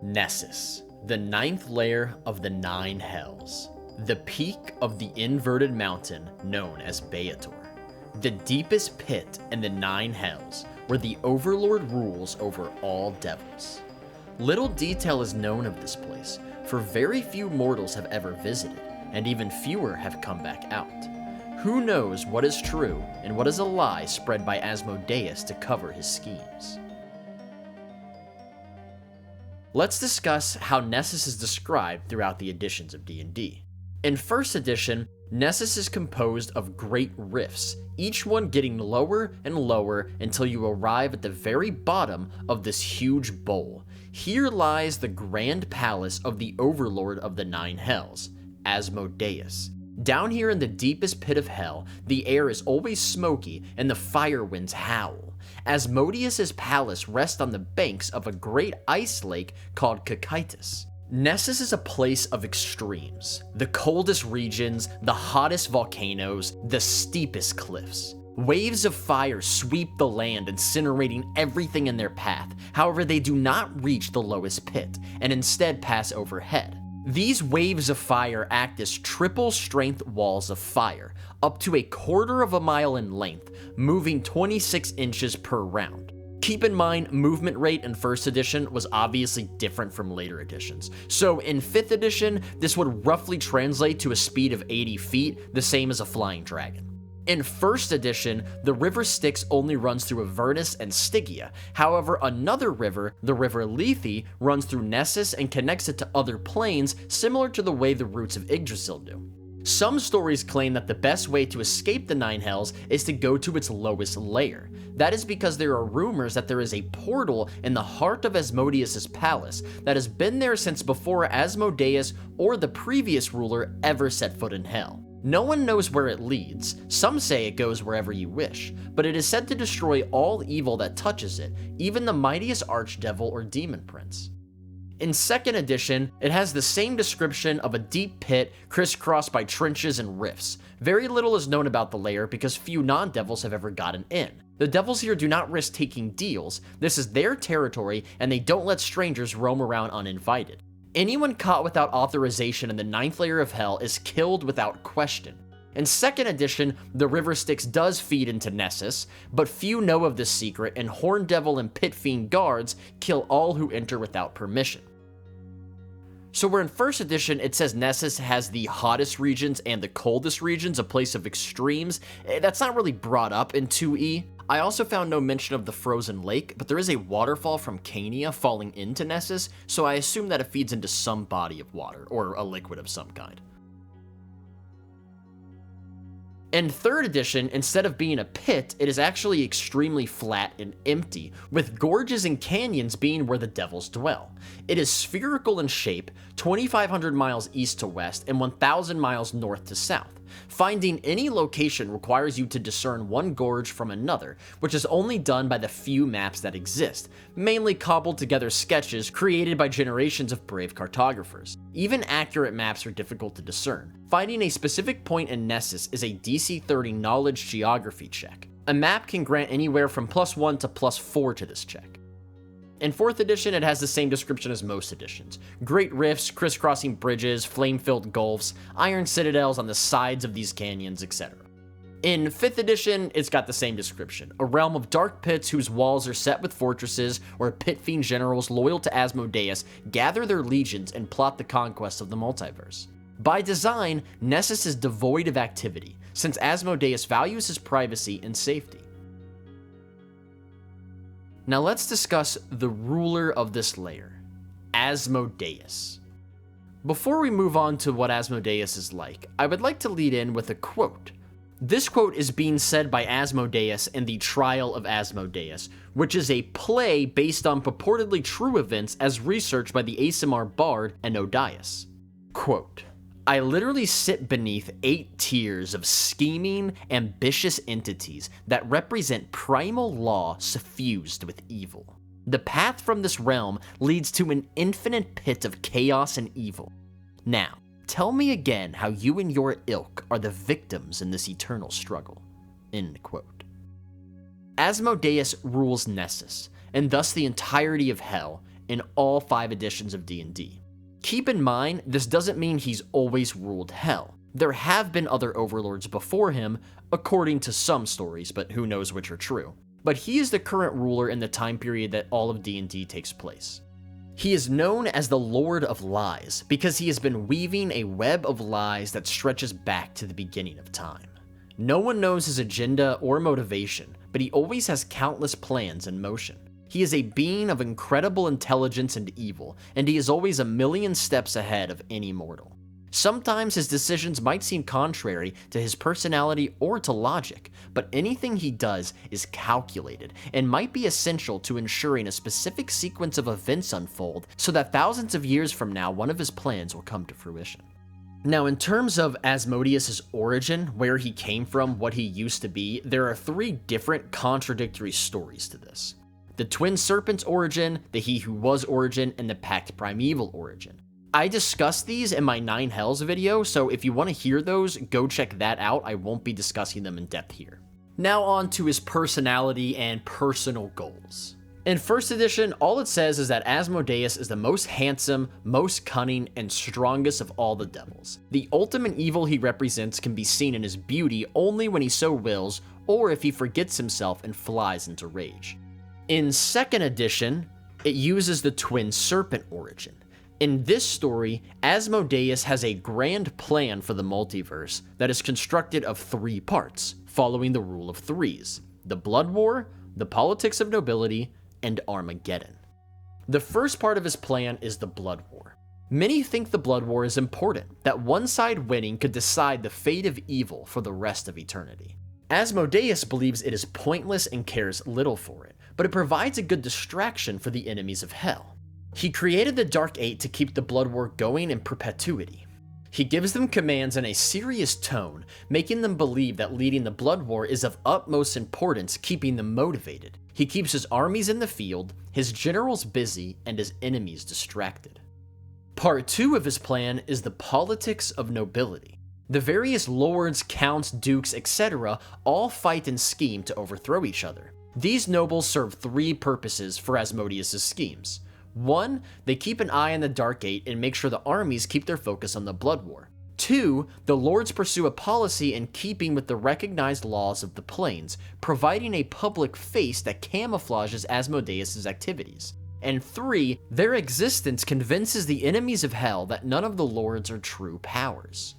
Nessus, the ninth layer of the nine hells. The peak of the inverted mountain known as Beator. The deepest pit in the nine hells, where the Overlord rules over all devils. Little detail is known of this place, for very few mortals have ever visited, and even fewer have come back out. Who knows what is true and what is a lie spread by Asmodeus to cover his schemes? Let's discuss how Nessus is described throughout the editions of D&D. In 1st edition, Nessus is composed of great rifts, each one getting lower and lower until you arrive at the very bottom of this huge bowl. Here lies the grand palace of the Overlord of the Nine Hells, Asmodeus. Down here in the deepest pit of hell, the air is always smoky and the fire winds howl. Asmodeus' palace rests on the banks of a great ice lake called Cocytus. Nessus is a place of extremes. The coldest regions, the hottest volcanoes, the steepest cliffs. Waves of fire sweep the land, incinerating everything in their path. However, they do not reach the lowest pit, and instead pass overhead. These waves of fire act as triple strength walls of fire, up to 1/4 of a mile in length, moving 26 inches per round. Keep in mind, movement rate in 1st edition was obviously different from later editions. So in 5th edition, this would roughly translate to a speed of 80 feet, the same as a flying dragon. In 1st edition, the river Styx only runs through Avernus and Stygia. However, another river, the river Lethe, runs through Nessus and connects it to other planes, similar to the way the roots of Yggdrasil do. Some stories claim that the best way to escape the Nine Hells is to go to its lowest layer. That is because there are rumors that there is a portal in the heart of Asmodeus' palace that has been there since before Asmodeus or the previous ruler ever set foot in hell. No one knows where it leads. Some say it goes wherever you wish, but it is said to destroy all evil that touches it, even the mightiest archdevil or demon prince. In 2nd edition, it has the same description of a deep pit crisscrossed by trenches and rifts. Very little is known about the lair because few non-devils have ever gotten in. The devils here do not risk taking deals. This is their territory, and they don't let strangers roam around uninvited. Anyone caught without authorization in the 9th layer of hell is killed without question. In 2nd edition, the river Styx does feed into Nessus, but few know of this secret, and Horn Devil and Pit Fiend guards kill all who enter without permission. So where in 1st edition it says Nessus has the hottest regions and the coldest regions, a place of extremes, that's not really brought up in 2e. I also found no mention of the frozen lake, but there is a waterfall from Cania falling into Nessus, so I assume that it feeds into some body of water, or a liquid of some kind. In 3rd edition, instead of being a pit, it is actually extremely flat and empty, with gorges and canyons being where the devils dwell. It is spherical in shape, 2,500 miles east to west, and 1,000 miles north to south. Finding any location requires you to discern one gorge from another, which is only done by the few maps that exist, mainly cobbled together sketches created by generations of brave cartographers. Even accurate maps are difficult to discern. Finding a specific point in Nessus is a DC 30 knowledge geography check. A map can grant anywhere from +1 to +4 to this check. In 4th edition, it has the same description as most editions. Great rifts, crisscrossing bridges, flame-filled gulfs, iron citadels on the sides of these canyons, etc. In 5th edition, it's got the same description. A realm of dark pits whose walls are set with fortresses, where pit fiend generals loyal to Asmodeus gather their legions and plot the conquest of the multiverse. By design, Nessus is devoid of activity, since Asmodeus values his privacy and safety. Now let's discuss the ruler of this layer, Asmodeus. Before we move on to what Asmodeus is like, I would like to lead in with a quote. This quote is being said by Asmodeus in The Trial of Asmodeus, which is a play based on purportedly true events as researched by the Aasimar bard Asmodeus. Quote, I literally sit beneath 8 tiers of scheming, ambitious entities that represent primal law suffused with evil. The path from this realm leads to an infinite pit of chaos and evil. Now, tell me again how you and your ilk are the victims in this eternal struggle. End quote. Asmodeus rules Nessus, and thus the entirety of hell, in all 5 editions of D&D. Keep in mind, this doesn't mean he's always ruled hell. There have been other overlords before him, according to some stories, but who knows which are true. But he is the current ruler in the time period that all of D&D takes place. He is known as the Lord of Lies because he has been weaving a web of lies that stretches back to the beginning of time. No one knows his agenda or motivation, but he always has countless plans in motion. He is a being of incredible intelligence and evil, and he is always a million steps ahead of any mortal. Sometimes his decisions might seem contrary to his personality or to logic, but anything he does is calculated and might be essential to ensuring a specific sequence of events unfold so that thousands of years from now one of his plans will come to fruition. Now, in terms of Asmodeus' origin, where he came from, what he used to be, there are 3 different contradictory stories to this. The Twin Serpent's origin, the He Who Was origin, and the Pact Primeval origin. I discussed these in my 9 Hells video, so if you want to hear those, go check that out. I won't be discussing them in depth here. Now on to his personality and personal goals. In 1st edition, all it says is that Asmodeus is the most handsome, most cunning, and strongest of all the devils. The ultimate evil he represents can be seen in his beauty only when he so wills, or if he forgets himself and flies into rage. In 2nd edition, it uses the Twin Serpent origin. In this story, Asmodeus has a grand plan for the multiverse that is constructed of 3 parts, following the rule of 3s: the Blood War, the Politics of Nobility, and Armageddon. The first part of his plan is the Blood War. Many think the Blood War is important, that one side winning could decide the fate of evil for the rest of eternity. Asmodeus believes it is pointless and cares little for it, but it provides a good distraction for the enemies of hell. He created the Dark Eight to keep the Blood War going in perpetuity. He gives them commands in a serious tone, making them believe that leading the Blood War is of utmost importance, keeping them motivated. He keeps his armies in the field, his generals busy, and his enemies distracted. Part 2 of his plan is the Politics of Nobility. The various lords, counts, dukes, etc. all fight and scheme to overthrow each other. These nobles serve 3 purposes for Asmodeus' schemes. 1, they keep an eye on the Dark Eight and make sure the armies keep their focus on the Blood War. 2, the lords pursue a policy in keeping with the recognized laws of the planes, providing a public face that camouflages Asmodeus' activities. And 3, their existence convinces the enemies of hell that none of the lords are true powers.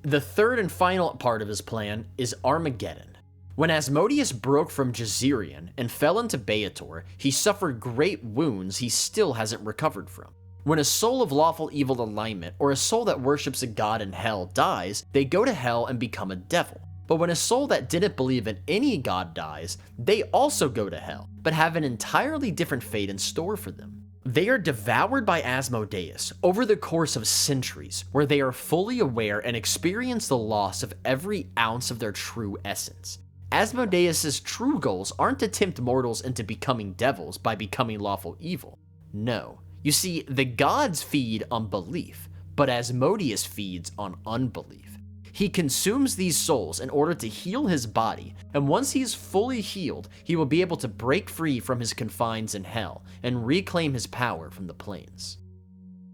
The 3rd and final part of his plan is Armageddon. When Asmodeus broke from Jazirian and fell into Beator, he suffered great wounds he still hasn't recovered from. When a soul of lawful evil alignment, or a soul that worships a god in hell dies, they go to hell and become a devil. But when a soul that didn't believe in any god dies, they also go to hell, but have an entirely different fate in store for them. They are devoured by Asmodeus over the course of centuries, where they are fully aware and experience the loss of every ounce of their true essence. Asmodeus' true goals aren't to tempt mortals into becoming devils by becoming lawful evil. No. You see, the gods feed on belief, but Asmodeus feeds on unbelief. He consumes these souls in order to heal his body, and once he is fully healed, he will be able to break free from his confines in hell and reclaim his power from the planes.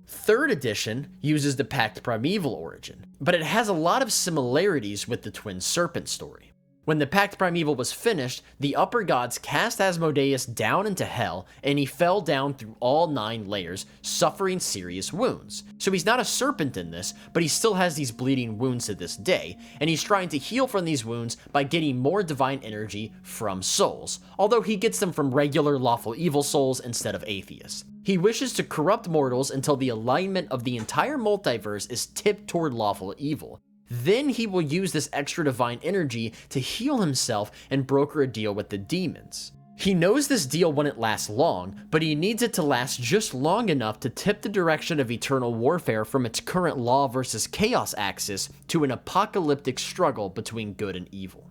3rd edition uses the Pact Primeval origin, but it has a lot of similarities with the Twin Serpent story. When the Pact Primeval was finished, the upper gods cast Asmodeus down into hell, and he fell down through all 9 layers, suffering serious wounds. So he's not a serpent in this, but he still has these bleeding wounds to this day, and he's trying to heal from these wounds by getting more divine energy from souls, although he gets them from regular lawful evil souls instead of atheists. He wishes to corrupt mortals until the alignment of the entire multiverse is tipped toward lawful evil. Then he will use this extra divine energy to heal himself and broker a deal with the demons. He knows this deal wouldn't last long, but he needs it to last just long enough to tip the direction of eternal warfare from its current law versus chaos axis to an apocalyptic struggle between good and evil.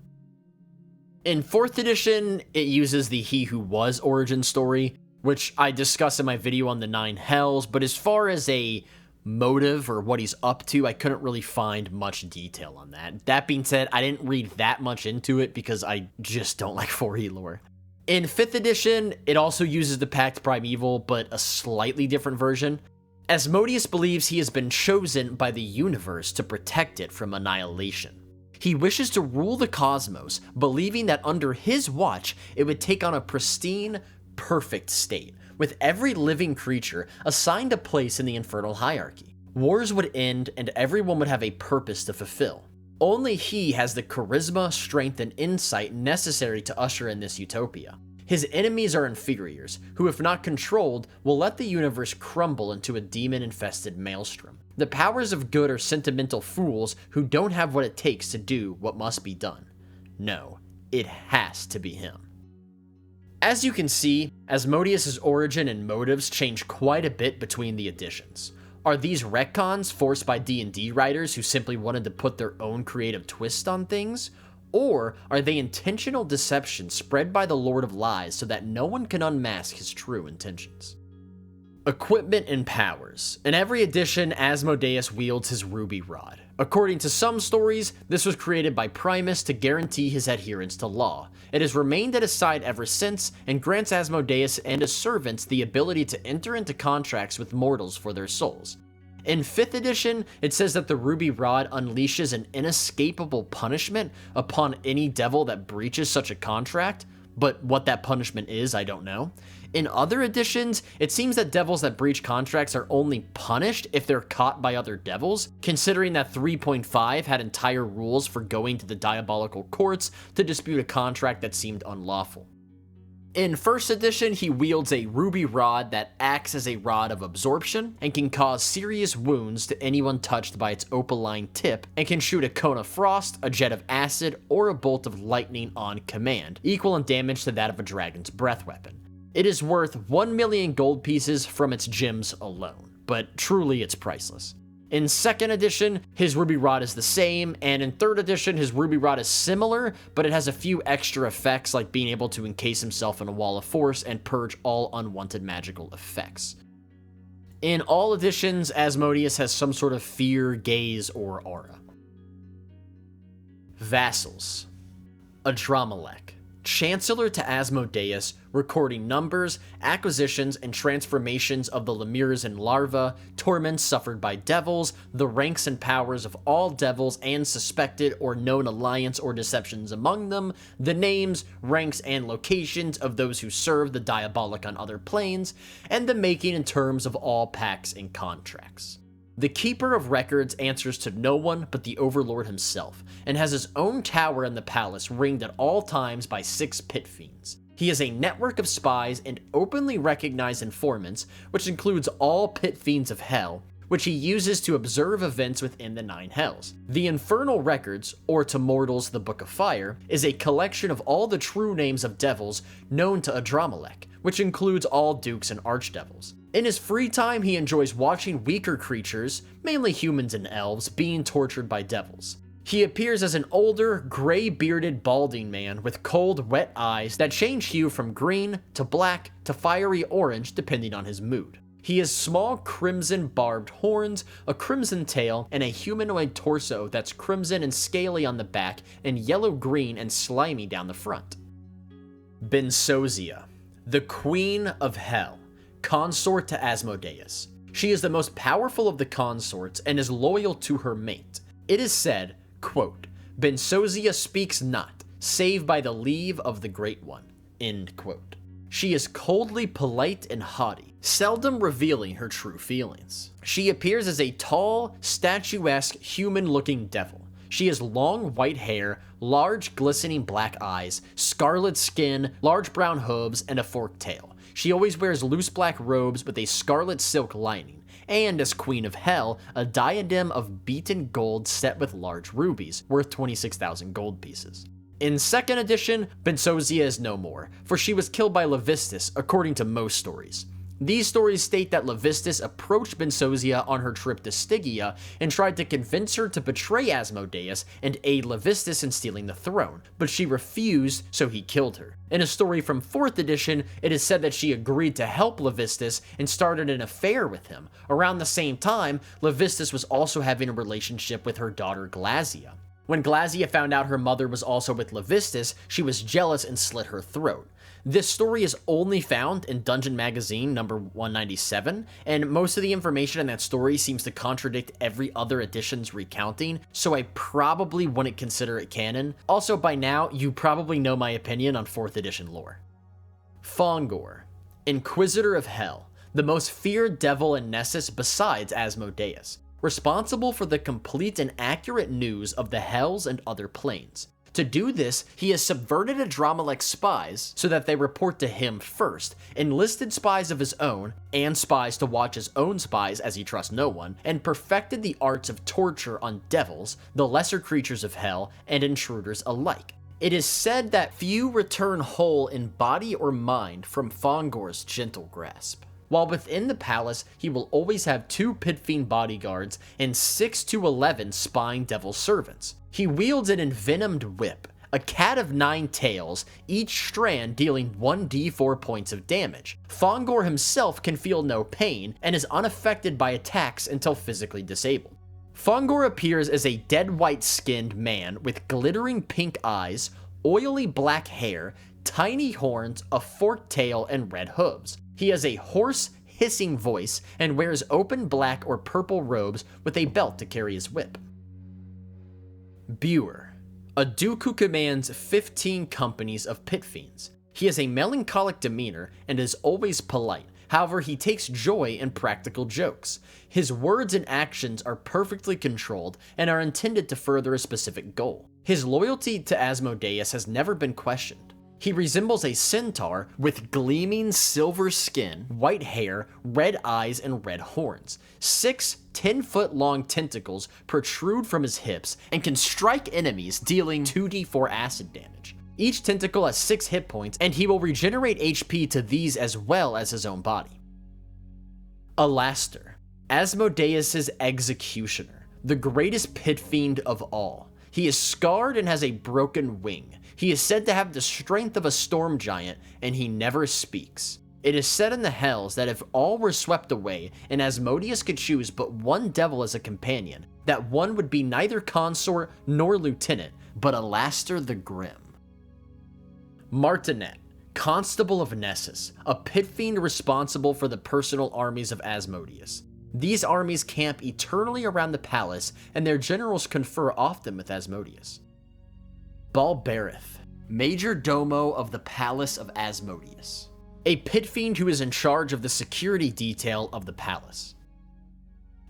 In 4th edition, it uses the He Who Was origin story, which I discussed in my video on the 9 Hells, but as far as a motive or what he's up to, I couldn't really find much detail on that. That being said, I didn't read that much into it because I just don't like 4E lore. In 5th edition, it also uses the Pact Primeval, but a slightly different version. Asmodeus believes he has been chosen by the universe to protect it from annihilation. He wishes to rule the cosmos, believing that under his watch, it would take on a pristine, perfect state, with every living creature assigned a place in the infernal hierarchy. Wars would end, and everyone would have a purpose to fulfill. Only he has the charisma, strength, and insight necessary to usher in this utopia. His enemies are inferiors, who if not controlled, will let the universe crumble into a demon-infested maelstrom. The powers of good are sentimental fools who don't have what it takes to do what must be done. No, it has to be him. As you can see, Asmodeus' origin and motives change quite a bit between the editions. Are these retcons forced by D&D writers who simply wanted to put their own creative twist on things? Or are they intentional deception spread by the Lord of Lies so that no one can unmask his true intentions? Equipment and powers. In every edition, Asmodeus wields his ruby rod. According to some stories, this was created by Primus to guarantee his adherence to law. It has remained at his side ever since, and grants Asmodeus and his servants the ability to enter into contracts with mortals for their souls. In 5th edition, it says that the ruby rod unleashes an inescapable punishment upon any devil that breaches such a contract, but what that punishment is, I don't know. In other editions, it seems that devils that breach contracts are only punished if they're caught by other devils, considering that 3.5 had entire rules for going to the diabolical courts to dispute a contract that seemed unlawful. In 1st edition, he wields a ruby rod that acts as a rod of absorption and can cause serious wounds to anyone touched by its opaline tip, and can shoot a cone of frost, a jet of acid, or a bolt of lightning on command, equal in damage to that of a dragon's breath weapon. It is worth 1 million gold pieces from its gems alone, but truly it's priceless. In 2nd edition, his ruby rod is the same, and in 3rd edition, his ruby rod is similar, but it has a few extra effects like being able to encase himself in a wall of force and purge all unwanted magical effects. In all editions, Asmodeus has some sort of fear, gaze, or aura. Vassals. Adramelech. Chancellor to Asmodeus, recording numbers, acquisitions, and transformations of the lemures and larvae, torments suffered by devils, the ranks and powers of all devils and suspected or known alliance or deceptions among them, the names, ranks, and locations of those who serve the diabolic on other planes, and the making and terms of all pacts and contracts. The Keeper of Records answers to no one but the Overlord himself, and has his own tower in the palace ringed at all times by 6 pit fiends. He has a network of spies and openly recognized informants, which includes all pit fiends of hell, which he uses to observe events within the 9 hells. The Infernal Records, or to mortals the Book of Fire, is a collection of all the true names of devils known to Adramelech, which includes all dukes and archdevils. In his free time, he enjoys watching weaker creatures, mainly humans and elves, being tortured by devils. He appears as an older, gray-bearded, balding man with cold, wet eyes that change hue from green to black to fiery orange depending on his mood. He has small crimson barbed horns, a crimson tail, and a humanoid torso that's crimson and scaly on the back and yellow-green and slimy down the front. Bensosia, the Queen of Hell, consort to Asmodeus. She is the most powerful of the consorts and is loyal to her mate. It is said, quote, Bensosia speaks not, save by the leave of the Great One, end quote. She is coldly polite and haughty, seldom revealing her true feelings. She appears as a tall, statuesque, human-looking devil. She has long white hair, large glistening black eyes, scarlet skin, large brown hooves, and a forked tail. She always wears loose black robes with a scarlet silk lining, and as Queen of Hell, a diadem of beaten gold set with large rubies, worth 26,000 gold pieces. In 2nd edition, Bensosia is no more, for she was killed by Levistus, according to most stories. These stories state that Levistus approached Bensosia on her trip to Stygia and tried to convince her to betray Asmodeus and aid Levistus in stealing the throne, but she refused, so he killed her. In a story from 4th edition, it is said that she agreed to help Levistus and started an affair with him. Around the same time, Levistus was also having a relationship with her daughter Glazia. When Glazia found out her mother was also with Levistus, she was jealous and slit her throat. This story is only found in Dungeon Magazine number 197, and most of the information in that story seems to contradict every other edition's recounting, so I probably wouldn't consider it canon. Also, by now, you probably know my opinion on 4th edition lore. Fongor, Inquisitor of Hell, the most feared devil in Nessus besides Asmodeus, responsible for the complete and accurate news of the Hells and other planes. To do this, he has subverted Adramelech's spies so that they report to him first, enlisted spies of his own, and spies to watch his own spies as he trusts no one, and perfected the arts of torture on devils, the lesser creatures of hell, and intruders alike. It is said that few return whole in body or mind from Fongor's gentle grasp. While within the palace, he will always have 2 pit fiend bodyguards and 6 to 11 spine devil servants. He wields an envenomed whip, a cat of 9 tails, each strand dealing 1d4 points of damage. Fongor himself can feel no pain and is unaffected by attacks until physically disabled. Fongor appears as a dead white-skinned man with glittering pink eyes, oily black hair, tiny horns, a forked tail, and red hooves. He has a hoarse, hissing voice and wears open black or purple robes with a belt to carry his whip. Buer, a duke who commands 15 companies of pit fiends. He has a melancholic demeanor and is always polite. However, he takes joy in practical jokes. His words and actions are perfectly controlled and are intended to further a specific goal. His loyalty to Asmodeus has never been questioned. He resembles a centaur with gleaming silver skin, white hair, red eyes, and red horns. 6 10-foot-long tentacles protrude from his hips and can strike enemies, dealing 2d4 acid damage. Each tentacle has 6 hit points, and he will regenerate HP to these as well as his own body. Alaster, Asmodeus' executioner, the greatest pit fiend of all. He is scarred and has a broken wing. He is said to have the strength of a storm giant, and he never speaks. It is said in the Hells that if all were swept away, and Asmodeus could choose but one devil as a companion, that one would be neither consort nor lieutenant, but Alaster the Grim. Martinet, Constable of Nessus, a pit fiend responsible for the personal armies of Asmodeus. These armies camp eternally around the palace, and their generals confer often with Asmodeus. Balberith, Major Domo of the Palace of Asmodeus, a pit fiend who is in charge of the security detail of the palace.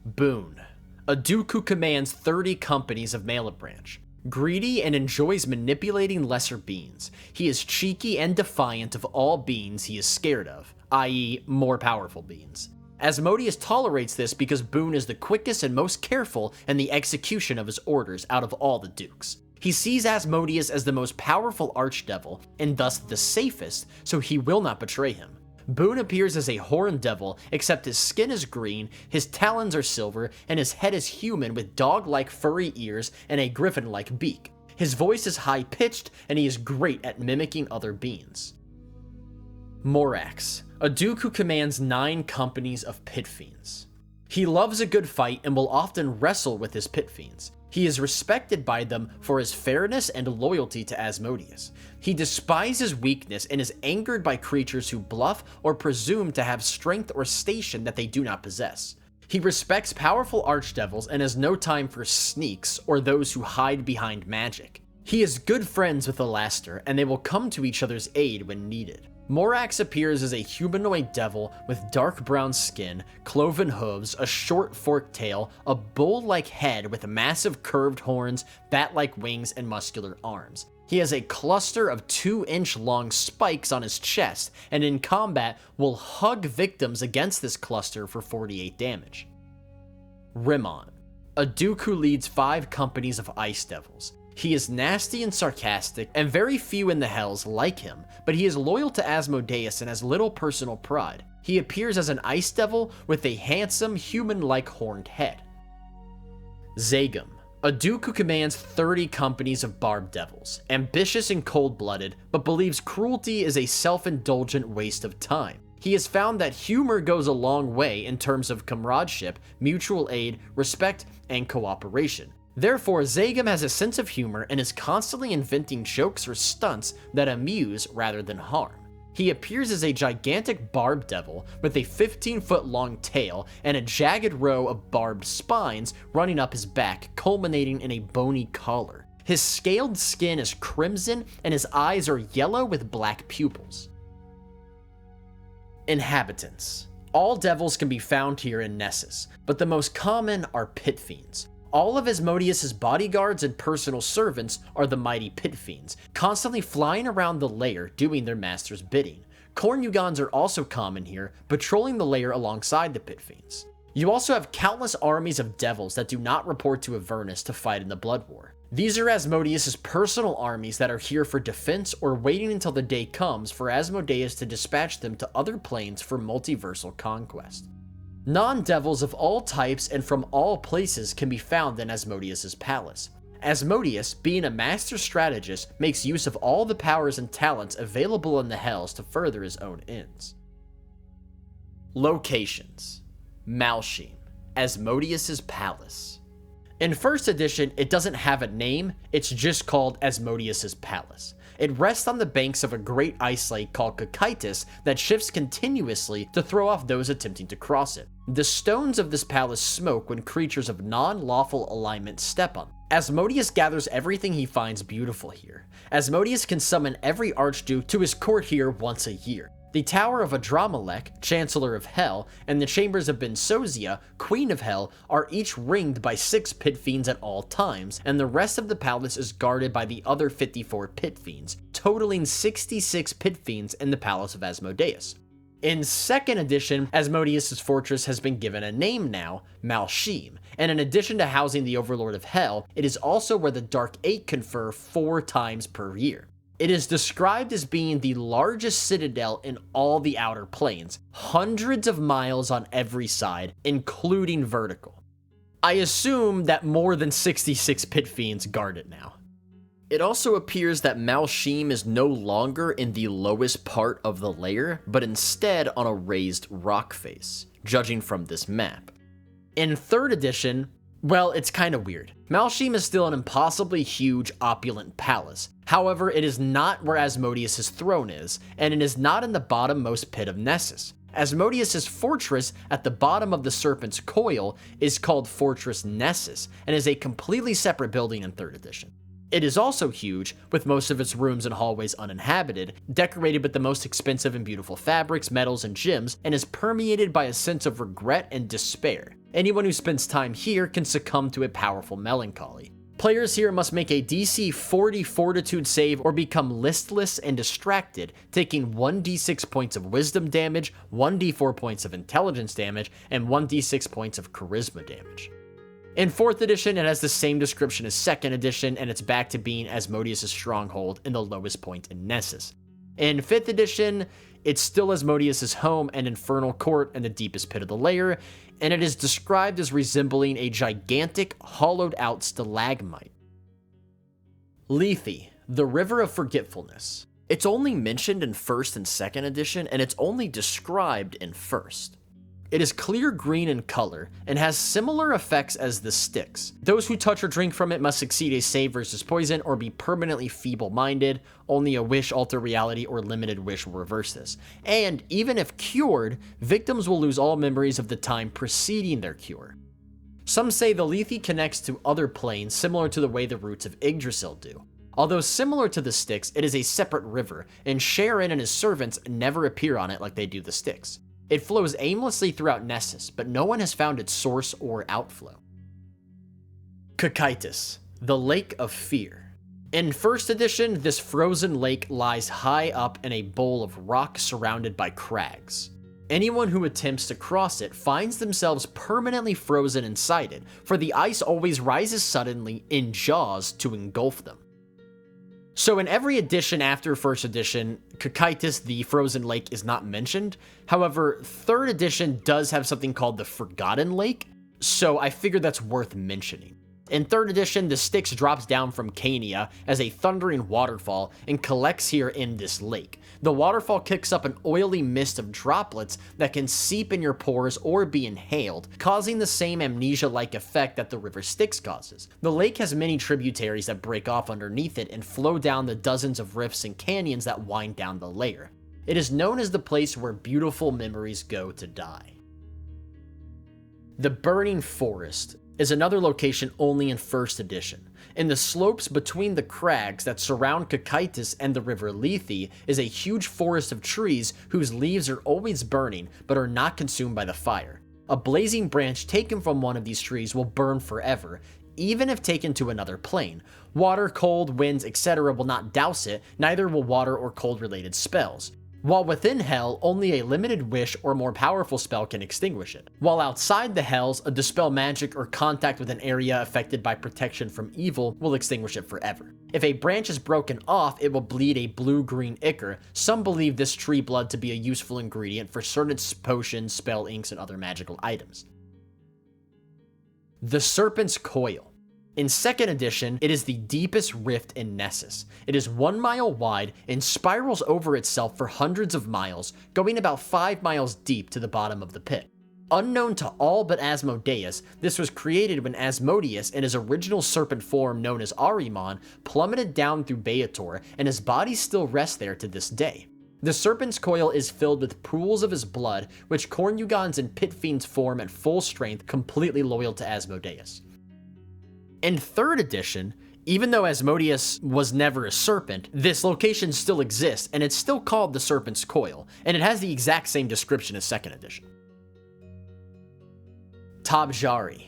Boone, a duke who commands 30 companies of Malebranche. Greedy and enjoys manipulating lesser beings, he is cheeky and defiant of all beings he is scared of, i.e. more powerful beings. Asmodeus tolerates this because Boone is the quickest and most careful in the execution of his orders out of all the dukes. He sees Asmodeus as the most powerful archdevil, and thus the safest, so he will not betray him. Boone appears as a horned devil, except his skin is green, his talons are silver, and his head is human with dog-like furry ears and a griffin-like beak. His voice is high-pitched, and he is great at mimicking other beings. Morax, a duke who commands 9 companies of pit fiends. He loves a good fight and will often wrestle with his pit fiends. He is respected by them for his fairness and loyalty to Asmodeus. He despises weakness and is angered by creatures who bluff or presume to have strength or station that they do not possess. He respects powerful archdevils and has no time for sneaks or those who hide behind magic. He is good friends with Alaster, and they will come to each other's aid when needed. Morax appears as a humanoid devil with dark brown skin, cloven hooves, a short forked tail, a bull-like head with massive curved horns, bat-like wings, and muscular arms. He has a cluster of 2-inch long spikes on his chest, and in combat will hug victims against this cluster for 48 damage. Rimon, a duke who leads 5 companies of ice devils. He is nasty and sarcastic, and very few in the Hells like him, but he is loyal to Asmodeus and has little personal pride. He appears as an ice devil with a handsome, human-like horned head. Zagum, a duke who commands 30 companies of barbed devils, ambitious and cold-blooded, but believes cruelty is a self-indulgent waste of time. He has found that humor goes a long way in terms of comradeship, mutual aid, respect, and cooperation. Therefore, Zagum has a sense of humor and is constantly inventing jokes or stunts that amuse rather than harm. He appears as a gigantic barb devil with a 15-foot long tail and a jagged row of barbed spines running up his back, culminating in a bony collar. His scaled skin is crimson and his eyes are yellow with black pupils. Inhabitants. All devils can be found here in Nessus, but the most common are pit fiends. All of Asmodeus' bodyguards and personal servants are the mighty pit fiends, constantly flying around the lair doing their master's bidding. Cornugons are also common here, patrolling the lair alongside the pit fiends. You also have countless armies of devils that do not report to Avernus to fight in the Blood War. These are Asmodeus' personal armies that are here for defense or waiting until the day comes for Asmodeus to dispatch them to other planes for multiversal conquest. Non-devils of all types and from all places can be found in Asmodeus' palace. Asmodeus, being a master strategist, makes use of all the powers and talents available in the Hells to further his own ends. Locations. Malsheem, Asmodeus' palace. In 1st edition, it doesn't have a name, it's just called Asmodeus' palace. It rests on the banks of a great ice lake called Cocytus that shifts continuously to throw off those attempting to cross it. The stones of this palace smoke when creatures of non-lawful alignment step on them. Asmodeus gathers everything he finds beautiful here. Asmodeus can summon every archduke to his court here once a year. The Tower of Adramelech, Chancellor of Hell, and the Chambers of Bensozia, Queen of Hell, are each ringed by 6 pit fiends at all times, and the rest of the palace is guarded by the other 54 pit fiends, totaling 66 pit fiends in the Palace of Asmodeus. In 2nd edition, Asmodeus' fortress has been given a name now, Malsheem, and in addition to housing the Overlord of Hell, it is also where the Dark Eight confer 4 times per year. It is described as being the largest citadel in all the outer planes, hundreds of miles on every side, including vertical. I assume that more than 66 pit fiends guard it now. It also appears that Malsheem is no longer in the lowest part of the layer, but instead on a raised rock face, judging from this map. In 3rd edition, well, it's kinda weird. Malsheem is still an impossibly huge, opulent palace. However, it is not where Asmodeus' throne is, and it is not in the bottommost pit of Nessus. Asmodeus' fortress at the bottom of the Serpent's Coil is called Fortress Nessus, and is a completely separate building in 3rd edition. It is also huge, with most of its rooms and hallways uninhabited, decorated with the most expensive and beautiful fabrics, metals, and gems, and is permeated by a sense of regret and despair. Anyone who spends time here can succumb to a powerful melancholy. Players here must make a DC 40 Fortitude save or become listless and distracted, taking 1d6 points of wisdom damage, 1d4 points of intelligence damage, and 1d6 points of charisma damage. In 4th edition, it has the same description as 2nd edition, and it's back to being Asmodeus' stronghold and the lowest point in Nessus. In 5th edition, it's still Asmodeus' home and infernal court in the deepest pit of the layer, and it is described as resembling a gigantic, hollowed-out stalagmite. Lethe, the River of Forgetfulness. It's only mentioned in 1st and 2nd edition, and it's only described in 1st. It is clear green in color, and has similar effects as the Styx. Those who touch or drink from it must succeed a save versus poison or be permanently feeble-minded. Only a wish, alter reality, or limited wish will reverse this. And even if cured, victims will lose all memories of the time preceding their cure. Some say the Lethe connects to other planes similar to the way the roots of Yggdrasil do. Although similar to the Styx, it is a separate river, and Sharon and his servants never appear on it like they do the Styx. It flows aimlessly throughout Nessus, but no one has found its source or outflow. Cocytus, the Lake of Fear. In 1st edition, this frozen lake lies high up in a bowl of rock surrounded by crags. Anyone who attempts to cross it finds themselves permanently frozen inside it, for the ice always rises suddenly in jaws to engulf them. So in every edition after 1st edition, Cocytus, the frozen lake, is not mentioned. However, 3rd edition does have something called the Forgotten Lake, so I figured that's worth mentioning. In 3rd edition, the Styx drops down from Cania as a thundering waterfall and collects here in this lake. The waterfall kicks up an oily mist of droplets that can seep in your pores or be inhaled, causing the same amnesia-like effect that the river Styx causes. The lake has many tributaries that break off underneath it and flow down the dozens of rifts and canyons that wind down the layer. It is known as the place where beautiful memories go to die. The Burning Forest is another location only in 1st edition. In the slopes between the crags that surround Cocytus and the river Lethe is a huge forest of trees whose leaves are always burning but are not consumed by the fire. A blazing branch taken from one of these trees will burn forever, even if taken to another plane. Water, cold, winds, etc. will not douse it, neither will water or cold related spells. While within Hell, only a limited wish or more powerful spell can extinguish it. While outside the Hells, a dispel magic or contact with an area affected by protection from evil will extinguish it forever. If a branch is broken off, it will bleed a blue-green ichor. Some believe this tree blood to be a useful ingredient for certain potions, spell inks, and other magical items. The Serpent's Coil. In 2nd edition, it is the deepest rift in Nessus. It is 1 mile wide and spirals over itself for hundreds of miles, going about 5 miles deep to the bottom of the pit. Unknown to all but Asmodeus, this was created when Asmodeus, in his original serpent form known as Ahriman, plummeted down through Beator, and his body still rests there to this day. The Serpent's Coil is filled with pools of his blood, which Cornugons and Pit Fiends form at full strength, completely loyal to Asmodeus. In 3rd edition, even though Asmodeus was never a serpent, this location still exists, and it's still called the Serpent's Coil, and it has the exact same description as 2nd edition. Tabjari.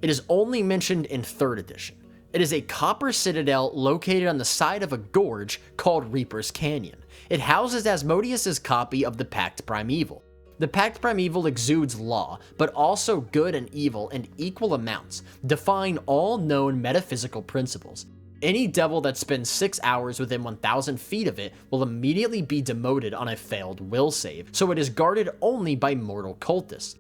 It is only mentioned in 3rd edition. It is a copper citadel located on the side of a gorge called Reaper's Canyon. It houses Asmodeus' copy of the Pact Primeval. The Pact Primeval exudes law, but also good and evil in equal amounts, defying all known metaphysical principles. Any devil that spends 6 hours within 1,000 feet of it will immediately be demoted on a failed will save, so it is guarded only by mortal cultists.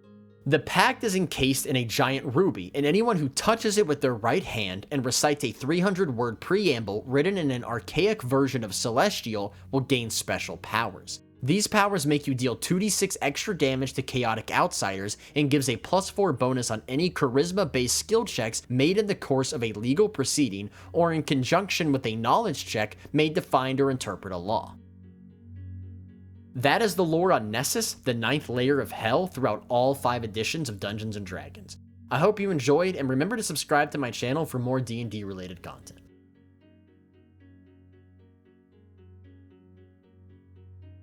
The pact is encased in a giant ruby, and anyone who touches it with their right hand and recites a 300-word preamble written in an archaic version of Celestial will gain special powers. These powers make you deal 2d6 extra damage to chaotic outsiders and gives a +4 bonus on any charisma-based skill checks made in the course of a legal proceeding or in conjunction with a knowledge check made to find or interpret a law. That is the lore on Nessus, the 9th layer of Hell, throughout all 5 editions of Dungeons & Dragons. I hope you enjoyed, and remember to subscribe to my channel for more D&D related content.